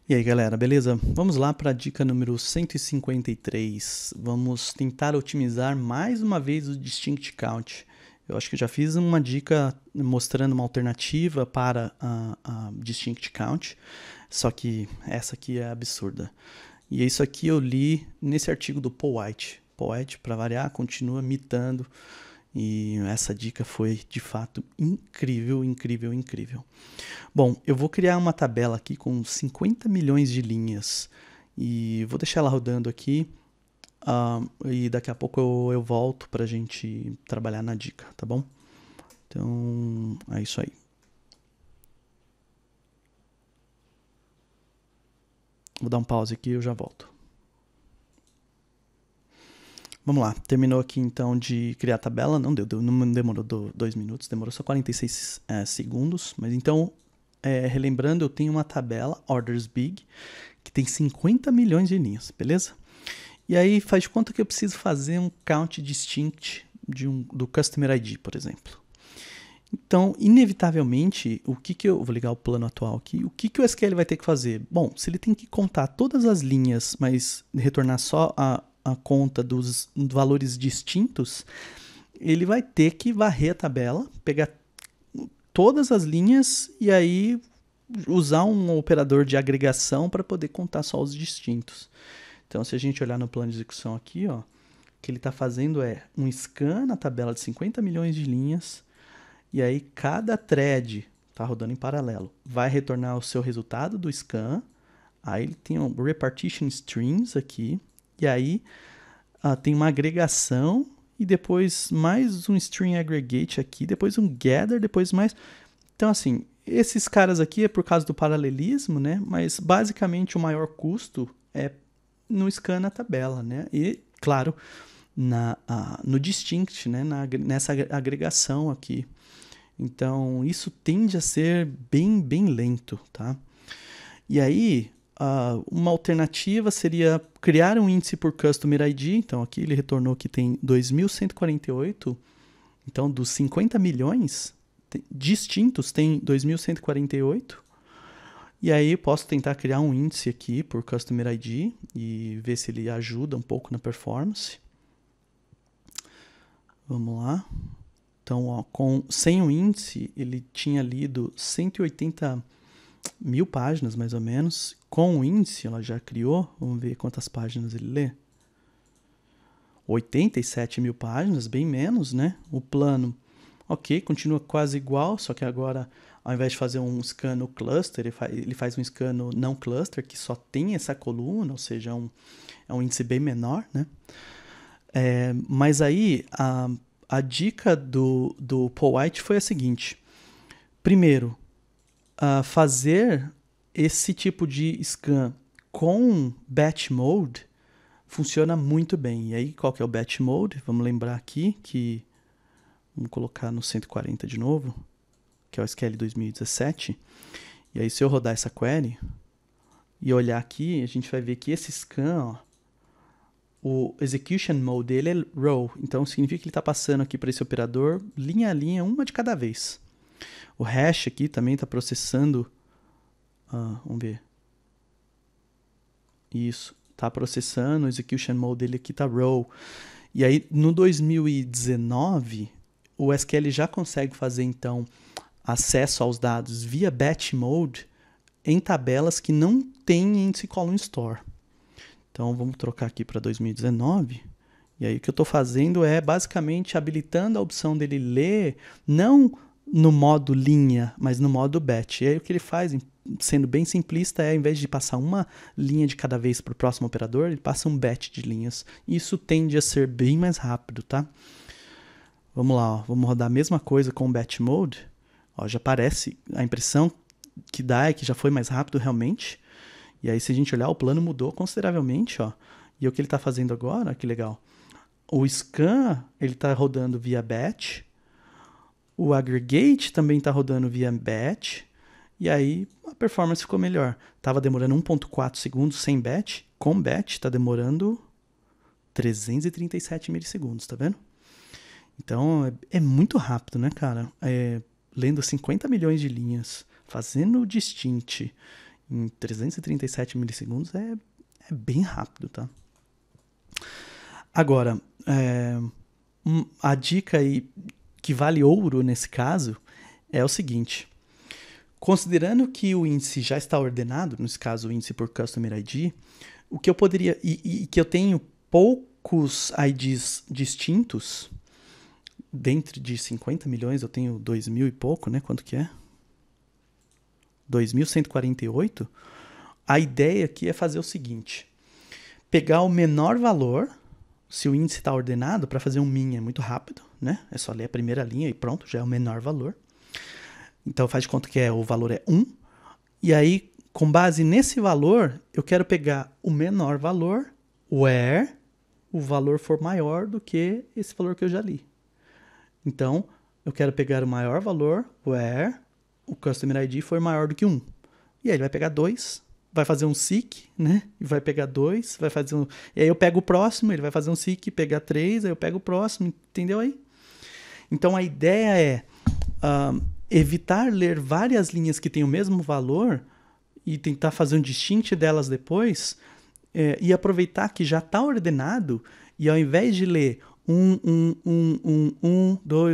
E aí, galera, beleza? Vamos lá para a dica número 153. Vamos tentar otimizar mais uma vez o Distinct Count. Eu acho que eu já fiz uma dica mostrando uma alternativa para a Distinct Count, só que essa aqui é absurda. E isso aqui eu li nesse artigo do Paul White. Paul White, para variar, continua mitando. E essa dica foi, de fato, incrível, incrível, incrível. Bom, eu vou criar uma tabela aqui com 50 milhões de linhas. E vou deixar ela rodando aqui. E daqui a pouco eu volto para a gente trabalhar na dica, tá bom? Então, é isso aí. Vou dar um pause aqui e eu já volto. Vamos lá, terminou aqui então de criar a tabela, não demorou 2 minutos, demorou só 46 segundos, mas então, relembrando, eu tenho uma tabela, Orders Big, que tem 50 milhões de linhas, beleza? E aí faz de conta que eu preciso fazer um count distinct do Customer ID, por exemplo. Então, inevitavelmente, eu vou ligar o plano atual aqui, o que o SQL vai ter que fazer? Bom, se ele tem que contar todas as linhas, mas retornar só a conta dos valores distintos, ele vai ter que varrer a tabela, pegar todas as linhas e aí usar um operador de agregação para poder contar só os distintos. Então, se a gente olhar no plano de execução aqui, ó, o que ele está fazendo é um scan na tabela de 50 milhões de linhas, e aí cada thread está rodando em paralelo, vai retornar o seu resultado do scan, aí ele tem um repartition strings aqui, e aí tem uma agregação e depois mais um string aggregate aqui, depois um gather, depois mais... Então, assim, esses caras aqui é por causa do paralelismo, né? Mas, basicamente, o maior custo é no scan na tabela, né? E, claro, no distinct, né? Nessa agregação aqui. Então, isso tende a ser bem, bem lento, tá? E aí... uma alternativa seria criar um índice por Customer ID. Então, aqui ele retornou que tem 2.148. Então, dos 50 milhões distintos, tem 2.148. E aí, posso tentar criar um índice aqui por Customer ID e ver se ele ajuda um pouco na performance. Vamos lá. Então, ó, sem o índice, ele tinha lido 180 mil páginas, mais ou menos. Com o índice, ela já criou. Vamos ver quantas páginas ele lê. 87 mil páginas, bem menos, né? O plano, ok, continua quase igual, só que agora, ao invés de fazer um scan no cluster, ele faz um scan no não cluster, que só tem essa coluna, ou seja, é um índice bem menor, né? Mas aí, a dica do Paul White foi a seguinte. Primeiro, fazer esse tipo de scan com batch mode funciona muito bem. E aí, qual que é o batch mode? Vamos lembrar aqui que... Vamos colocar no 140 de novo, que é o SQL 2017. E aí, se eu rodar essa query e olhar aqui, a gente vai ver que esse scan, ó, o execution mode dele é row. Então, significa que ele está passando aqui para esse operador linha a linha, uma de cada vez. O hash aqui também está processando. Vamos ver. Isso. Está processando. O execution mode dele aqui está row. E aí, no 2019, o SQL já consegue fazer, então, acesso aos dados via batch mode em tabelas que não tem índice column store. Então, vamos trocar aqui para 2019. E aí, o que eu estou fazendo é, basicamente, habilitando a opção dele ler, não no modo linha, mas no modo batch. E aí o que ele faz, sendo bem simplista, é ao invés de passar uma linha de cada vez para o próximo operador, ele passa um batch de linhas. Isso tende a ser bem mais rápido, tá? Vamos lá, ó. Vamos rodar a mesma coisa com o batch mode. Ó, já aparece, a impressão que dá é que já foi mais rápido realmente. E aí, se a gente olhar, o plano mudou consideravelmente, ó. E o que ele está fazendo agora, que legal. O scan, ele está rodando via batch. O aggregate também está rodando via batch. E aí a performance ficou melhor. Estava demorando 1.4 segundos sem batch. Com batch está demorando 337 milissegundos, tá vendo? Então é muito rápido, né, cara? Lendo 50 milhões de linhas, fazendo o distinct em 337 milissegundos é bem rápido, tá? Agora, a dica aí que vale ouro nesse caso é o seguinte. Considerando que o índice já está ordenado, nesse caso o índice por Customer ID, o que eu poderia, e que eu tenho poucos IDs distintos, dentro de 50 milhões eu tenho 2.000 e pouco, né? Quanto que é? 2.148. A ideia aqui é fazer o seguinte, pegar o menor valor, se o índice está ordenado, para fazer um min é muito rápido, né? É só ler a primeira linha e pronto, já é o menor valor. Então faz de conta que o valor é 1. E aí, com base nesse valor, eu quero pegar o menor valor, where o valor for maior do que esse valor que eu já li. Então, eu quero pegar o maior valor, where o Customer ID for maior do que 1. E aí ele vai pegar 2, vai fazer um seek, né? E vai pegar 2, vai fazer um... E aí eu pego o próximo, ele vai fazer um seek, pegar 3, aí eu pego o próximo, entendeu aí? Então a ideia é evitar ler várias linhas que têm o mesmo valor e tentar fazer um distint delas depois, e aproveitar que já está ordenado, e ao invés de ler 2,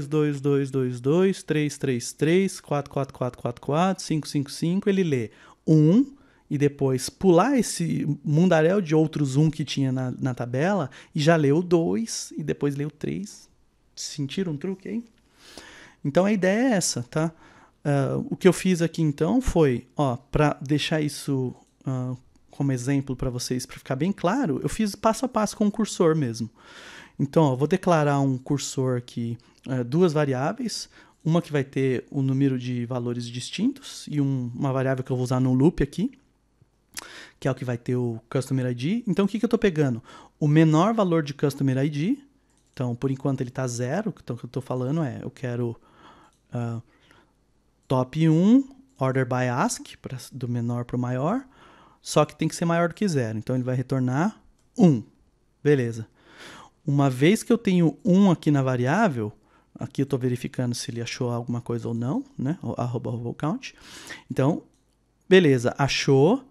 2, 2, 2, 2, 3, 3, 3, 4, 4, 4, 4, 4, 5, 5, 5, ele lê 1 e depois pular esse mundaréu de outros 1 que tinha na tabela e já leu 2 e depois leu 3. Sentiram um truque aí? Então a ideia é essa, tá? O que eu fiz aqui então foi, para deixar isso como exemplo para vocês, para ficar bem claro, eu fiz passo a passo com o cursor mesmo. Então, vou declarar um cursor aqui, duas variáveis, uma que vai ter o número de valores distintos e uma variável que eu vou usar no loop aqui, que é o que vai ter o Customer ID. Então, o que eu estou pegando? O menor valor de Customer ID. Então, por enquanto ele está 0. Então, o que eu estou falando é, eu quero top 1, order by ask, do menor para o maior, só que tem que ser maior do que 0. Então, ele vai retornar 1. Beleza. Uma vez que eu tenho 1 aqui na variável, aqui eu estou verificando se ele achou alguma coisa ou não, né? @count. Então, beleza, achou.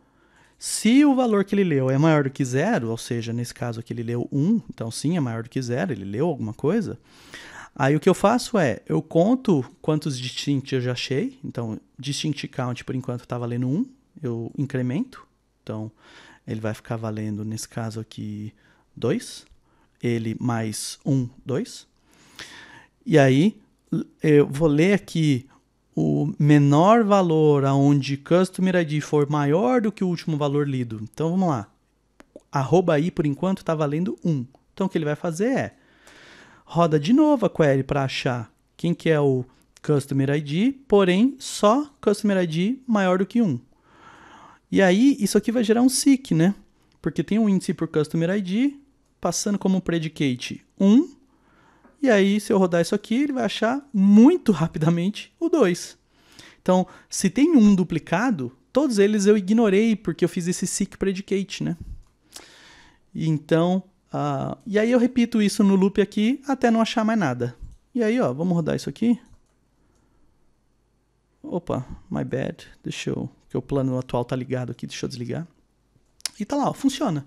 Se o valor que ele leu é maior do que 0, ou seja, nesse caso aqui ele leu 1, então sim, é maior do que 0, ele leu alguma coisa. Aí o que eu faço é, eu conto quantos distinct eu já achei. Então, distinct count por enquanto está valendo 1, eu incremento. Então, ele vai ficar valendo, nesse caso aqui, 2. Ele mais 1, 2. E aí, eu vou ler aqui o menor valor aonde Customer ID for maior do que o último valor lido. Então, vamos lá. @i, por enquanto, está valendo 1. Então, o que ele vai fazer é, roda de novo a query para achar quem que é o Customer ID, porém, só Customer ID maior do que 1. E aí, isso aqui vai gerar um seek, né? Porque tem um índice por Customer ID, passando como predicate 1, e aí se eu rodar isso aqui, ele vai achar muito rapidamente o 2. Então, se tem um duplicado, todos eles eu ignorei, porque eu fiz esse seek predicate, né? Então, e aí eu repito isso no loop aqui, até não achar mais nada. E aí, vamos rodar isso aqui. Opa, my bad, que o plano atual tá ligado aqui, deixa eu desligar. E tá lá, funciona.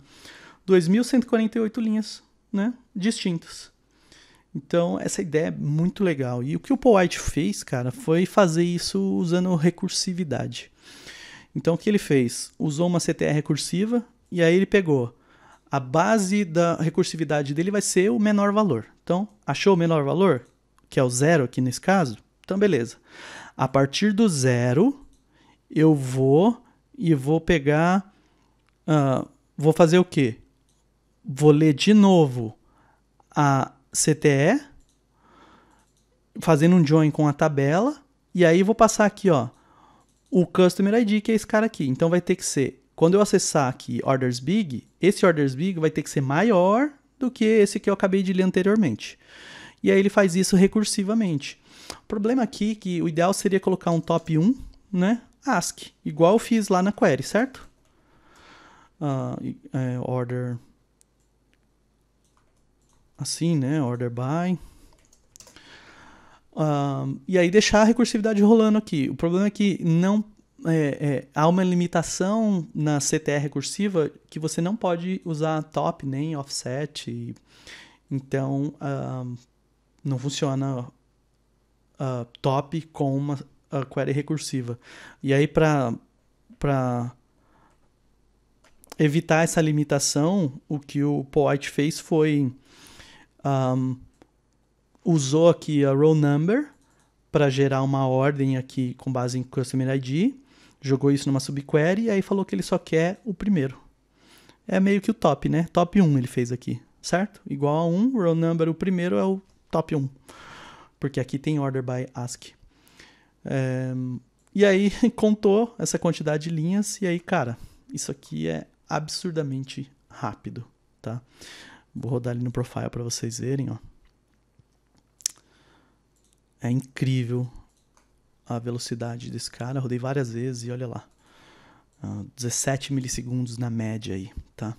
2.148 linhas, né, distintas. Então, essa ideia é muito legal. E o que o Paul White fez, cara, foi fazer isso usando recursividade. Então, o que ele fez? Usou uma CTR recursiva e aí ele pegou a base da recursividade dele vai ser o menor valor. Então, achou o menor valor? Que é o 0 aqui nesse caso? Então, beleza. A partir do 0, eu vou pegar... vou fazer o quê? Vou ler de novo a CTE, fazendo um join com a tabela, e aí vou passar aqui, o Customer ID, que é esse cara aqui. Então vai ter que ser, quando eu acessar aqui Orders Big, esse Orders Big vai ter que ser maior do que esse que eu acabei de ler anteriormente. E aí ele faz isso recursivamente. O problema aqui é que o ideal seria colocar um top 1, né, ASCII, igual eu fiz lá na query, certo? Order... assim, né? Order by. E aí deixar a recursividade rolando aqui. O problema é que há uma limitação na CTR recursiva que você não pode usar top nem offset. Então, não funciona top com uma query recursiva. E aí, para evitar essa limitação, o que o Polite fez foi usou aqui a row number para gerar uma ordem aqui com base em Customer ID, jogou isso numa subquery e aí falou que ele só quer o primeiro. É meio que o top, né? Top 1 ele fez aqui, certo? Igual a 1, row number, o primeiro é o top 1. Porque aqui tem order by ASCII. E aí contou essa quantidade de linhas e aí, cara, isso aqui é absurdamente rápido, tá? Vou rodar ali no profile para vocês verem, ó. É incrível a velocidade desse cara. Rodei várias vezes e olha lá. 17 milissegundos na média aí, tá?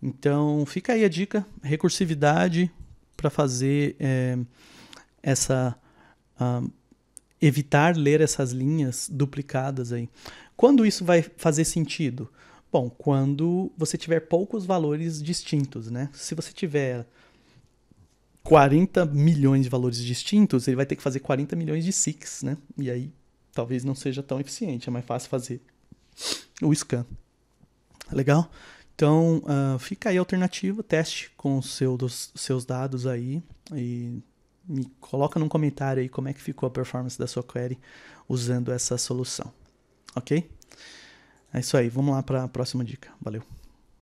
Então, fica aí a dica. Recursividade para fazer evitar ler essas linhas duplicadas aí. Quando isso vai fazer sentido? Bom, quando você tiver poucos valores distintos, né? Se você tiver 40 milhões de valores distintos, ele vai ter que fazer 40 milhões de seeks, né? E aí talvez não seja tão eficiente, é mais fácil fazer o scan. Legal? Então, fica aí a alternativa, teste com os seus dados aí e me coloca num comentário aí como é que ficou a performance da sua query usando essa solução. Ok? É isso aí, vamos lá para a próxima dica. Valeu!